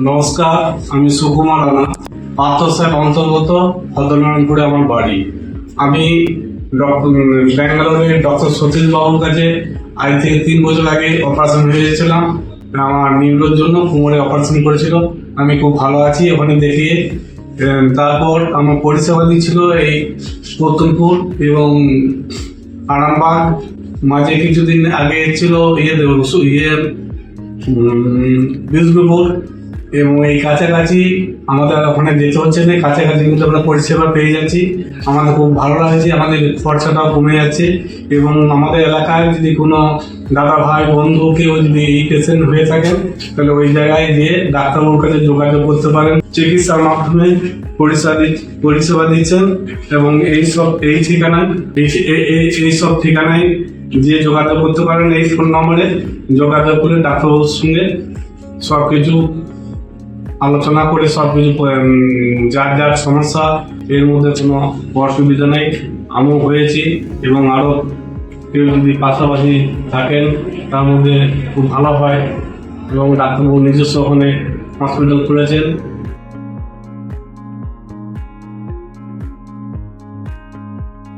নমস্কার, আমি সুকুমার রানা, পার্থসার অন্তর্গত ভদ্রনারায়ণপুরে আমার বাড়ি। আমি ব্যাঙ্গালোরে ডক্টর সতীশ বাবুর কাছে আজ থেকে 3 বছর আগে অপারেশন হয়ে গেছিলাম। আমার নিউরোর জন্য কোমরে অপারেশন করেছিল। আমি খুব ভালো আছি ওখানে দেখিয়ে। তারপর আমার পরিষেবা দিচ্ছিল এই কতুলপুর এবং আরামবাগ। মাঝে কিছুদিন আগে ছিল বিষ্ণুপুর, এবং এই কাছাকাছি আমাদের ওখানে যেতে হচ্ছে না, কাছাকাছি কিন্তু আমরা পরিষেবা পেয়ে যাচ্ছি। আমাদের খুব ভালো লাগছে, আমাদের খরচাটাও কমে যাচ্ছে। এবং আমাদের এলাকায় যদি কোনো দাদা ভাই বন্ধু কেউ যদি এই পেশেন্ট হয়ে থাকেন, তাহলে ওই জায়গায় গিয়ে ডাক্তারবাবুর কাছে যোগাযোগ করতে পারেন। চিকিৎসার মাধ্যমে পরিষেবা দিচ্ছেন, এবং এই ঠিকানায় যে যোগাযোগ করতে পারেন। এই ফোন নম্বরে যোগাযোগ করে ডাক্তারবাবুর সঙ্গে সবকিছু আলোচনা করে সবকিছু যার যার সমস্যা, এর মধ্যে কোনো অসুবিধা নেই। আমিও হয়েছি, এবং আরও কেউ যদি পাশাপাশি থাকেন তার মধ্যে খুব ভালো হয়। এবং ডাক্তারবাবু নিজস্ব ওখানে হসপিটাল খুলেছেন।